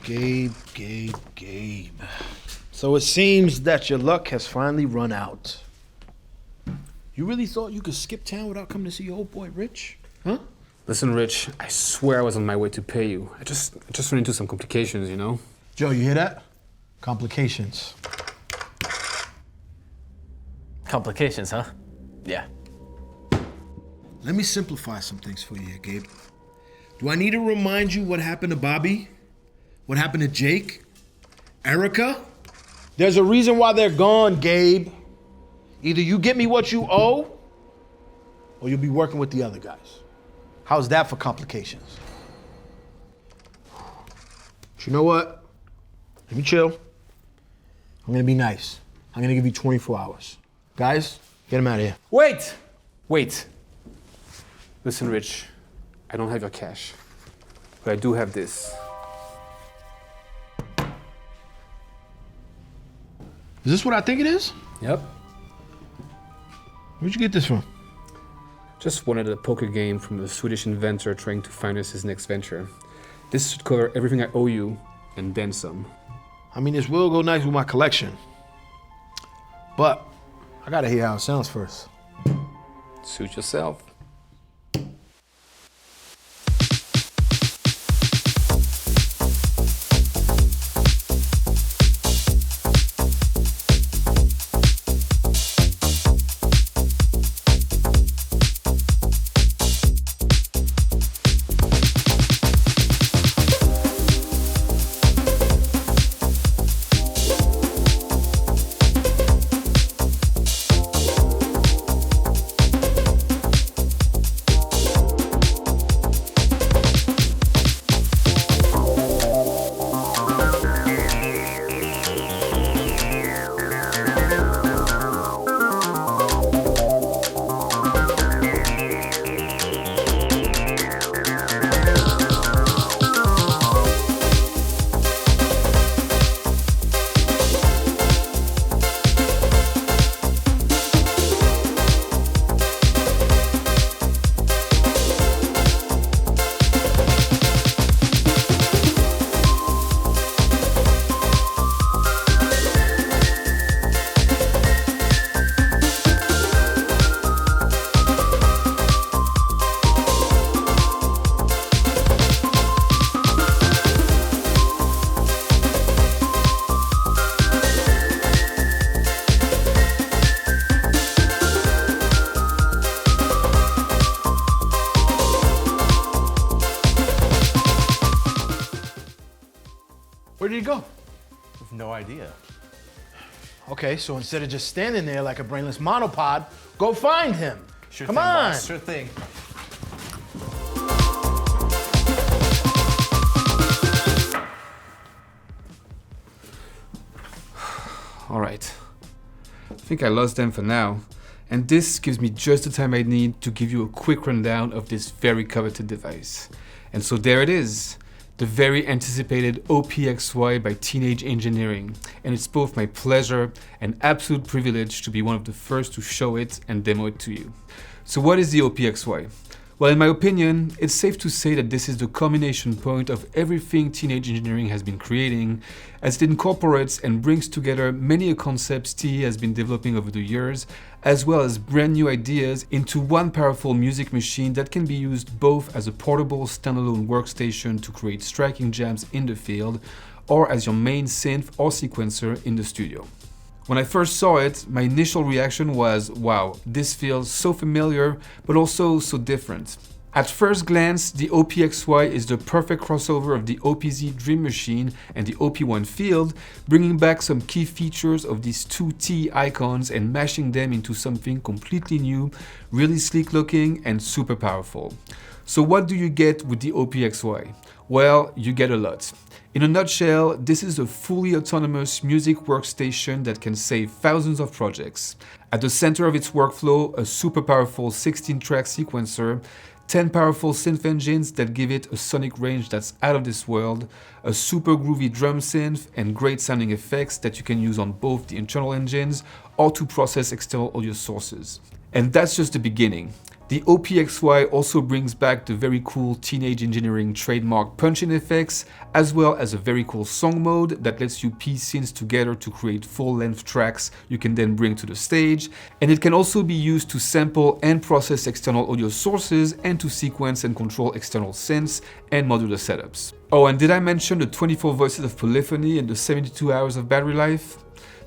Gabe. So it seems that your luck has finally run out. You really thought you could skip town without coming to see your old boy Rich? Huh? Listen, Rich, I swear I was on my way to pay you. I just ran into some complications, you know? Joe, you hear that? Complications. Complications, huh? Yeah. Let me simplify some things for you here, Gabe. Do I need to remind you what happened to Bobby? What happened to Jake? Erica? There's a reason why they're gone, Gabe. Either you get me what you owe, or you'll be working with the other guys. How's that for complications? But you know what? Let me chill. I'm gonna be nice. I'm gonna give you 24 hours. Guys, get him out of here. Wait. Listen, Rich, I don't have your cash, but I do have this. Is this what I think it is? Yep. Where'd you get this from? Just wanted a poker game from a Swedish inventor trying to finance his next venture. This should cover everything I owe you, and then some. I mean, this will go nice with my collection. But I gotta hear how it sounds first. Suit yourself. Where did he go? I have no idea. Okay, so instead of just standing there like a brainless monopod, go find him. Sure Come thing, on. boss. Sure thing. All right. I think I lost them for now. And this gives me just the time I need to give you a quick rundown of this very coveted device. And so there it is. The very anticipated OPXY by Teenage Engineering, and it's both my pleasure and absolute privilege to be one of the first to show it and demo it to you. So what is the OPXY? Well, in my opinion, it's safe to say that this is the culmination point of everything Teenage Engineering has been creating, as it incorporates and brings together many concepts TE has been developing over the years, as well as brand new ideas into one powerful music machine that can be used both as a portable standalone workstation to create striking jams in the field, or as your main synth or sequencer in the studio. When I first saw it, my initial reaction was, wow, this feels so familiar, but also so different. At first glance, the OPXY is the perfect crossover of the OPZ Dream Machine and the OP1 Field, bringing back some key features of these two TE icons and mashing them into something completely new, really sleek looking and super powerful. So what do you get with the OPXY? Well, you get a lot. In a nutshell, this is a fully autonomous music workstation that can save thousands of projects. At the center of its workflow, a super powerful 16-track sequencer, 10 powerful synth engines that give it a sonic range that's out of this world, a super groovy drum synth, and great sounding effects that you can use on both the internal engines or to process external audio sources. And that's just the beginning. The OPXY also brings back the very cool Teenage Engineering trademark punch-in effects, as well as a very cool song mode that lets you piece synths together to create full-length tracks you can then bring to the stage, and it can also be used to sample and process external audio sources and to sequence and control external synths and modular setups. Oh, and did I mention the 24 voices of polyphony and the 72 hours of battery life?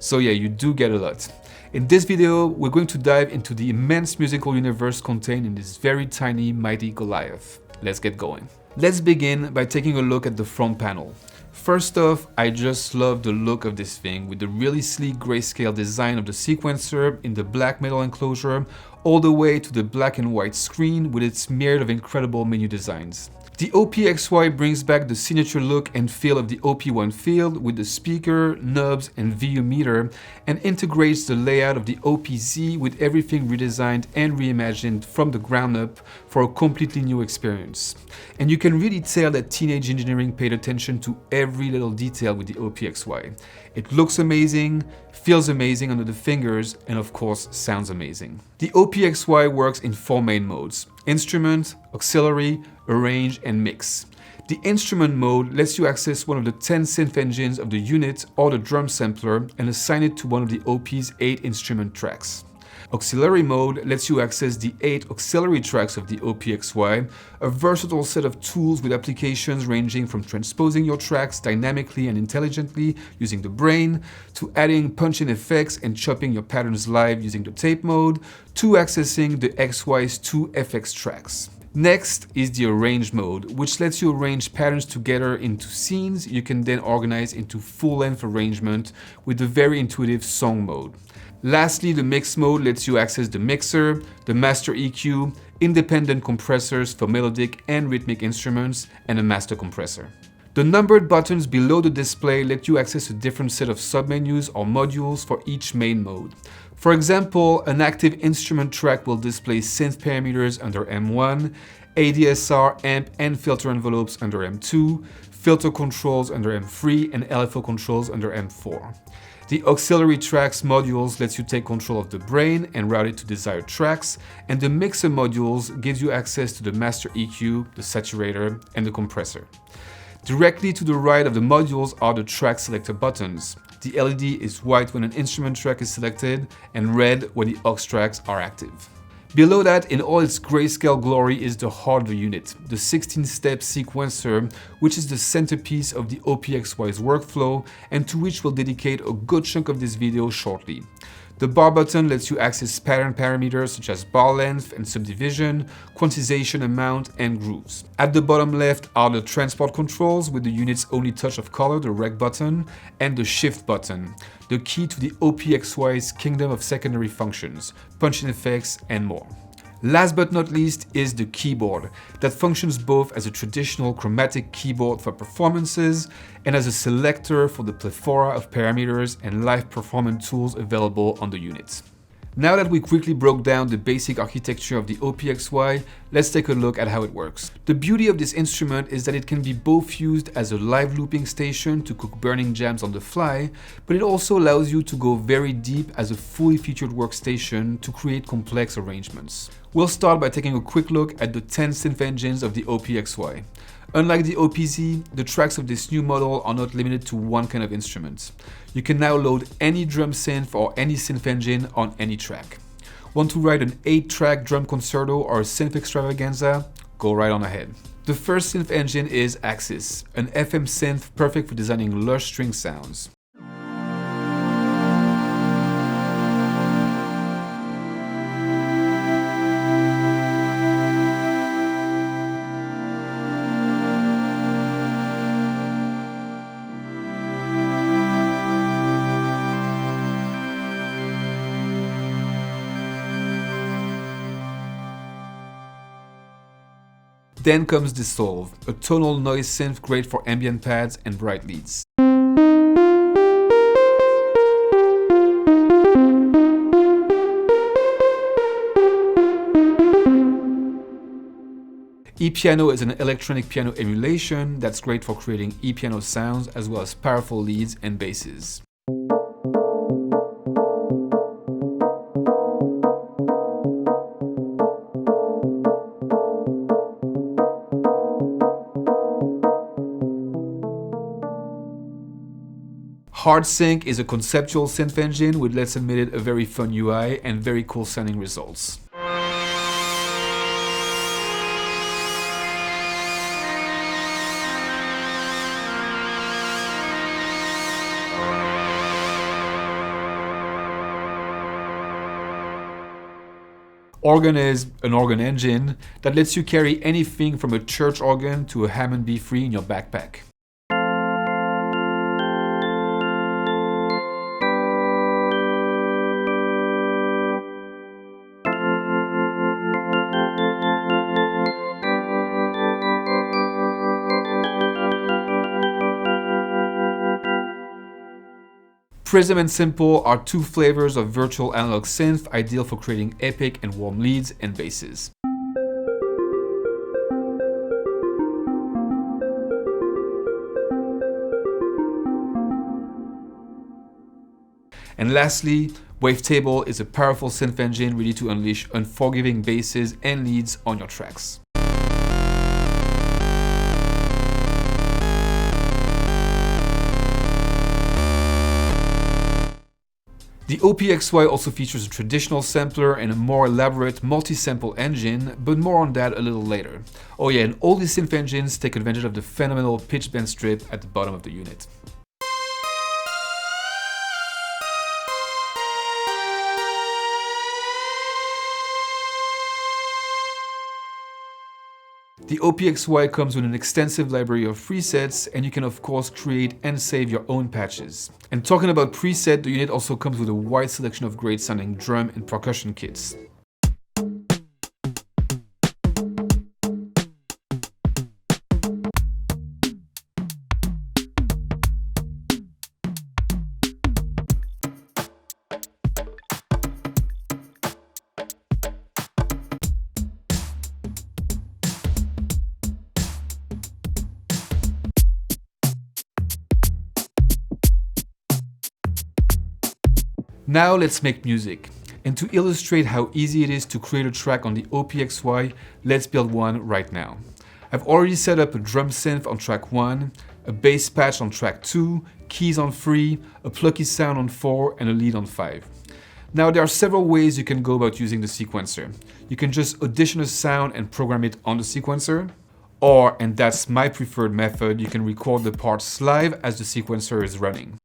So yeah, you do get a lot. In this video, we're going to dive into the immense musical universe contained in this very tiny, mighty Goliath. Let's get going. Let's begin by taking a look at the front panel. First off, I just love the look of this thing with the really sleek grayscale design of the sequencer in the black metal enclosure, all the way to the black and white screen with its myriad of incredible menu designs. The OPXY brings back the signature look and feel of the OP1 field with the speaker, knobs, and VU meter, and integrates the layout of the OPZ with everything redesigned and reimagined from the ground up for a completely new experience. And you can really tell that Teenage Engineering paid attention to every little detail with the OPXY. It looks amazing, feels amazing under the fingers, and of course sounds amazing. The OPXY works in 4 main modes: instrument, auxiliary, arrange, and mix. The instrument mode lets you access one of the 10 synth engines of the unit or the drum sampler and assign it to one of the OP's 8 instrument tracks. Auxiliary mode lets you access the 8 auxiliary tracks of the OPXY, a versatile set of tools with applications ranging from transposing your tracks dynamically and intelligently using the brain, to adding punch-in effects and chopping your patterns live using the tape mode, to accessing the XY's 2 FX tracks. Next is the arrange mode, which lets you arrange patterns together into scenes you can then organize into full-length arrangement with the very intuitive song mode. Lastly, the mix mode lets you access the mixer, the master EQ, independent compressors for melodic and rhythmic instruments, and a master compressor. The numbered buttons below the display let you access a different set of submenus or modules for each main mode. For example, an active instrument track will display synth parameters under M1, ADSR, amp, and filter envelopes under M2, filter controls under M3, and LFO controls under M4. The auxiliary tracks modules lets you take control of the brain and route it to desired tracks, and the mixer modules gives you access to the master EQ, the saturator, and the compressor. Directly to the right of the modules are the track selector buttons. The LED is white when an instrument track is selected and red when the Aux Tracks are active. Below that, in all its grayscale glory, is the heart of the unit, the 16-step sequencer, which is the centerpiece of the OPXY's workflow and to which we'll dedicate a good chunk of this video shortly. The bar button lets you access pattern parameters such as bar length and subdivision, quantization amount, and grooves. At the bottom left are the transport controls with the unit's only touch of color, the rec button, and the shift button, the key to the OPXY's kingdom of secondary functions, punch-in effects, and more. Last but not least is the keyboard, that functions both as a traditional chromatic keyboard for performances and as a selector for the plethora of parameters and live performance tools available on the unit. Now that we quickly broke down the basic architecture of the OPXY, let's take a look at how it works. The beauty of this instrument is that it can be both used as a live looping station to cook burning jams on the fly, but it also allows you to go very deep as a fully featured workstation to create complex arrangements. We'll start by taking a quick look at the 10 synth engines of the OPXY. Unlike the OPZ, the tracks of this new model are not limited to one kind of instrument. You can now load any drum synth or any synth engine on any track. Want to write an 8-track drum concerto or a synth extravaganza? Go right on ahead. The first synth engine is Axis, an FM synth perfect for designing lush string sounds. Then comes Dissolve, a tonal noise synth great for ambient pads and bright leads. E-piano is an electronic piano emulation that's great for creating e-piano sounds as well as powerful leads and basses. HardSync is a conceptual synth engine with, let's admit it, a very fun UI and very cool sounding results. Organ is an organ engine that lets you carry anything from a church organ to a Hammond B3 in your backpack. Prism and Simple are two flavors of virtual analog synth ideal for creating epic and warm leads and basses. And lastly, Wavetable is a powerful synth engine ready to unleash unforgiving basses and leads on your tracks. The OPXY also features a traditional sampler and a more elaborate multi-sample engine, but more on that a little later. Oh yeah, and all these synth engines take advantage of the phenomenal pitch bend strip at the bottom of the unit. The OPXY comes with an extensive library of presets, and you can of course create and save your own patches. And talking about preset, the unit also comes with a wide selection of great sounding drum and percussion kits. Now let's make music. And to illustrate how easy it is to create a track on the OPXY, let's build one right now. I've already set up a drum synth on track 1, a bass patch on track 2, keys on 3, a plucky sound on 4, and a lead on 5. Now there are several ways you can go about using the sequencer. You can just audition a sound and program it on the sequencer, or, and that's my preferred method, you can record the parts live as the sequencer is running.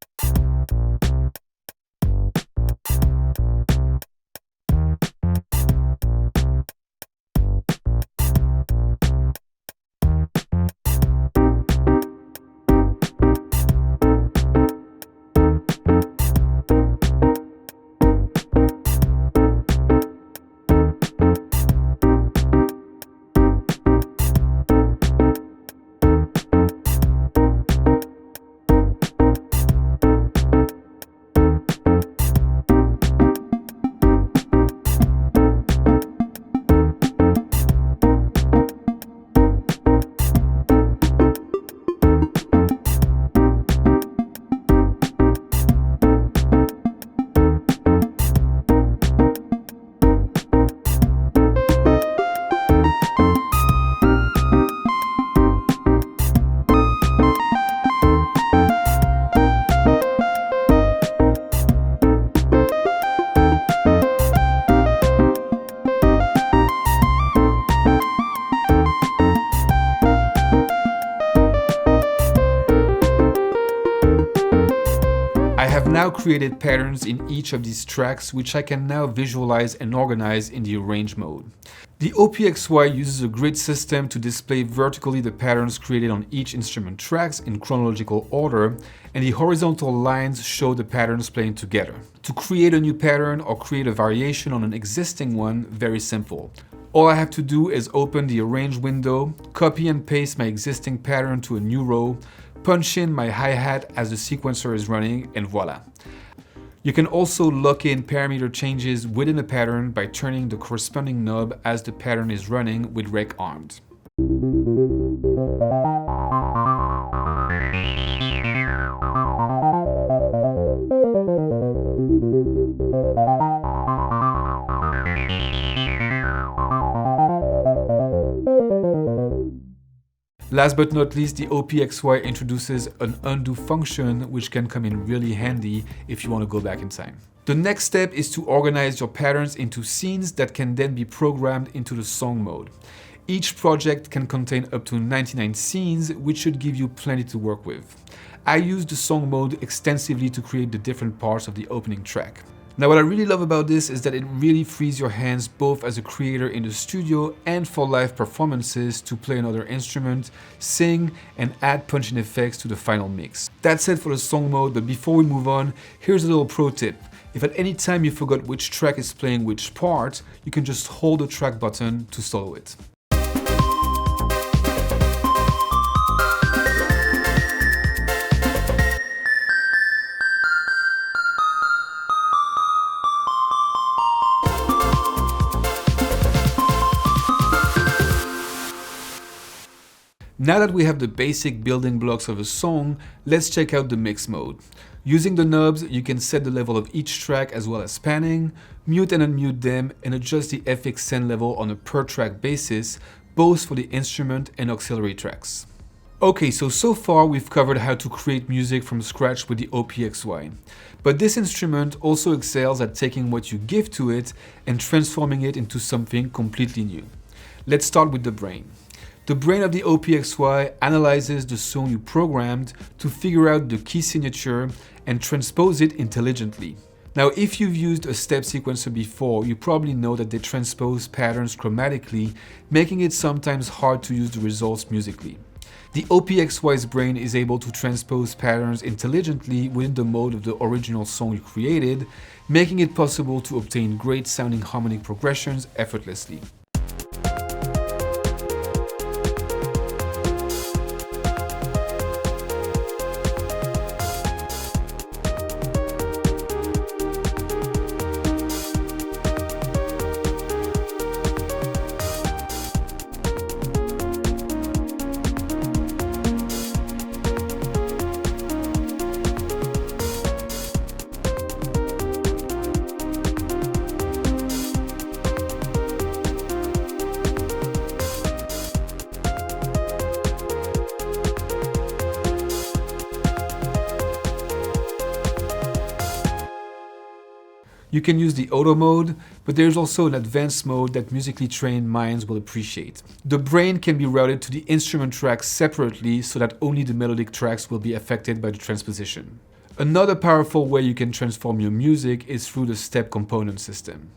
Now created patterns in each of these tracks, which I can now visualize and organize in the arrange mode. The OPXY uses a grid system to display vertically the patterns created on each instrument tracks in chronological order, and the horizontal lines show the patterns playing together. To create a new pattern or create a variation on an existing one, very simple. All I have to do is open the arrange window, copy and paste my existing pattern to a new row, punch in my hi-hat as the sequencer is running, and voila. You can also lock in parameter changes within a pattern by turning the corresponding knob as the pattern is running with rec armed. Last but not least, the OPXY introduces an undo function which can come in really handy if you want to go back in time. The next step is to organize your patterns into scenes that can then be programmed into the song mode. Each project can contain up to 99 scenes, which should give you plenty to work with. I use the song mode extensively to create the different parts of the opening track. Now what I really love about this is that it really frees your hands both as a creator in the studio and for live performances to play another instrument, sing, and add punching effects to the final mix. That's it for the song mode, but before we move on, here's a little pro tip. If at any time you forgot which track is playing which part, you can just hold the track button to solo it. Now that we have the basic building blocks of a song, let's check out the mix mode. Using the knobs, you can set the level of each track as well as panning, mute and unmute them, and adjust the FX send level on a per track basis, both for the instrument and auxiliary tracks. Okay, so far we've covered how to create music from scratch with the OPXY. But this instrument also excels at taking what you give to it and transforming it into something completely new. Let's start with the brain. The brain of the OPXY analyzes the song you programmed to figure out the key signature and transpose it intelligently. Now, if you've used a step sequencer before, you probably know that they transpose patterns chromatically, making it sometimes hard to use the results musically. The OPXY's brain is able to transpose patterns intelligently within the mode of the original song you created, making it possible to obtain great sounding harmonic progressions effortlessly. You can use the auto mode, but there's also an advanced mode that musically trained minds will appreciate. The brain can be routed to the instrument tracks separately so that only the melodic tracks will be affected by the transposition. Another powerful way you can transform your music is through the step component system.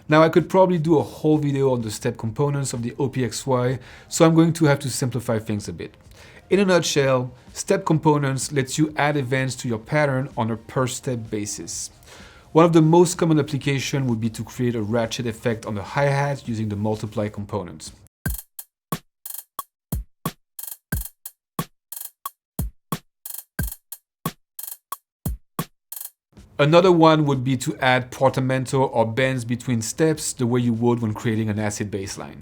Now I could probably do a whole video on the step components of the OPXY, so I'm going to have to simplify things a bit. In a nutshell, step components lets you add events to your pattern on a per step basis. One of the most common applications would be to create a ratchet effect on the hi-hat using the multiply component. Another one would be to add portamento or bends between steps the way you would when creating an acid bass line.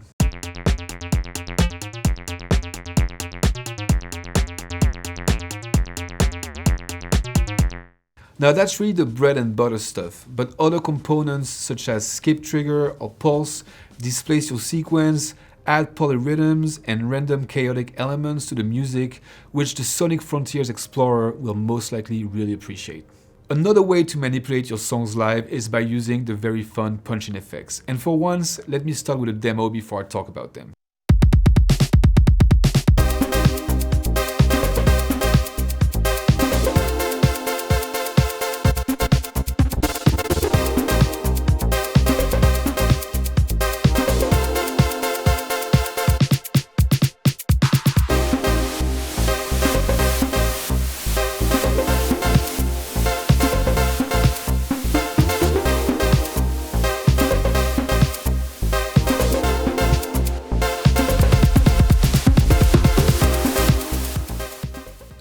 Now that's really the bread and butter stuff, but other components such as skip trigger or pulse displace your sequence, add polyrhythms and random chaotic elements to the music, which the Sonic Frontiers Explorer will most likely really appreciate. Another way to manipulate your songs live is by using the very fun punching effects. And for once, let me start with a demo before I talk about them.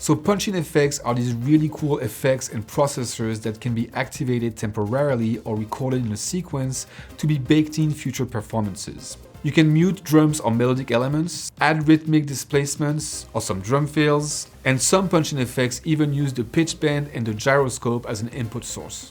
So punching effects are these really cool effects and processors that can be activated temporarily or recorded in a sequence to be baked in future performances. You can mute drums or melodic elements, add rhythmic displacements or some drum fills, and some punching effects even use the pitch bend and the gyroscope as an input source.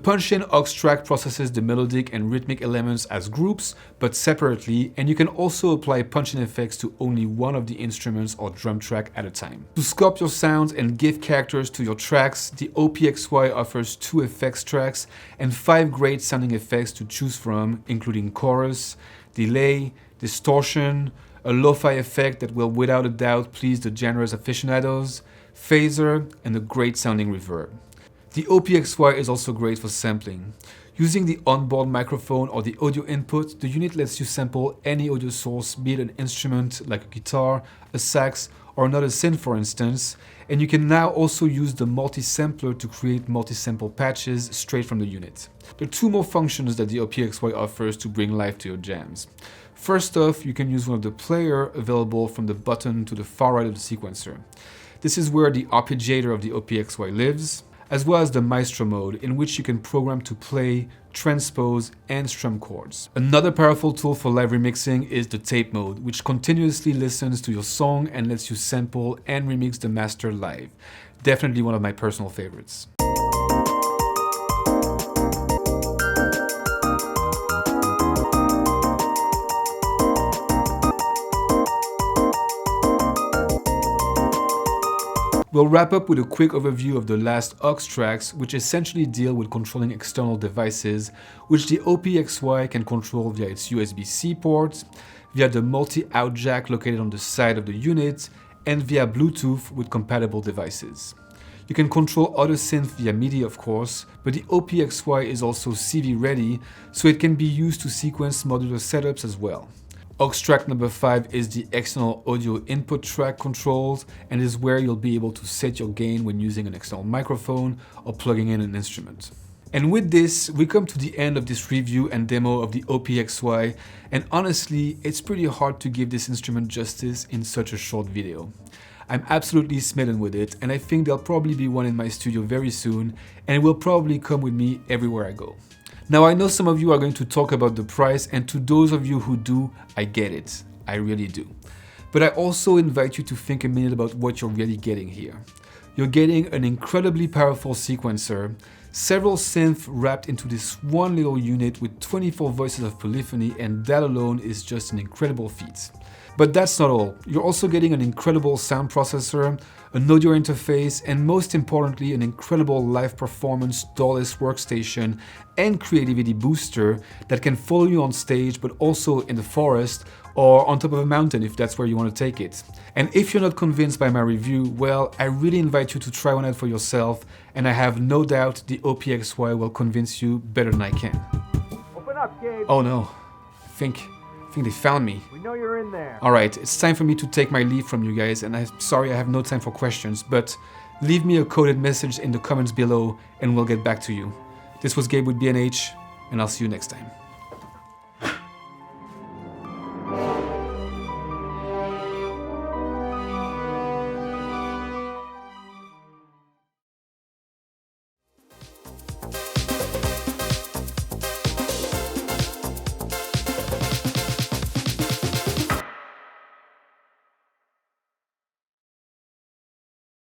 punch-in aux track processes the melodic and rhythmic elements as groups, but separately, and you can also apply punch-in effects to only one of the instruments or drum track at a time. To sculpt your sounds and give characters to your tracks, the OPXY offers 2 effects tracks and 5 great sounding effects to choose from, including chorus, delay, distortion, a lo-fi effect that will without a doubt please the genre's aficionados, phaser, and a great sounding reverb. The OPXY is also great for sampling. Using the onboard microphone or the audio input, the unit lets you sample any audio source, be it an instrument like a guitar, a sax, or another synth for instance, and you can now also use the multi-sampler to create multi-sample patches straight from the unit. There are 2 more functions that the OPXY offers to bring life to your jams. First off, you can use one of the player available from the button to the far right of the sequencer. This is where the arpeggiator of the OPXY lives, as well as the maestro mode, in which you can program to play, transpose, and strum chords. Another powerful tool for live remixing is the tape mode, which continuously listens to your song and lets you sample and remix the master live. Definitely one of my personal favorites. We'll wrap up with a quick overview of the last Aux Tracks, which essentially deal with controlling external devices, which the OPXY can control via its USB-C port, via the multi-out jack located on the side of the unit, and via Bluetooth with compatible devices. You can control other synths via MIDI of course, but the OPXY is also CV ready, so it can be used to sequence modular setups as well. Aux track number 5 is the external audio input track controls and is where you'll be able to set your gain when using an external microphone or plugging in an instrument. And with this, we come to the end of this review and demo of the OPXY, and honestly, it's pretty hard to give this instrument justice in such a short video. I'm absolutely smitten with it, and I think there'll probably be one in my studio very soon, and it will probably come with me everywhere I go. Now I know some of you are going to talk about the price, and to those of you who do, I get it. I really do. But I also invite you to think a minute about what you're really getting here. You're getting an incredibly powerful sequencer, several synths wrapped into this one little unit with 24 voices of polyphony, and that alone is just an incredible feat. But that's not all. You're also getting an incredible sound processor, an audio interface, and most importantly, an incredible live performance doorless workstation and creativity booster that can follow you on stage, but also in the forest or on top of a mountain if that's where you want to take it. And if you're not convinced by my review, well, I really invite you to try one out for yourself, and I have no doubt the OPXY will convince you better than I can. Open up, Gabe. Oh no, I think they found me. We know you're in there. Alright, it's time for me to take my leave from you guys, and I'm sorry I have no time for questions, but leave me a coded message in the comments below and we'll get back to you. This was Gabe with B&H, and I'll see you next time.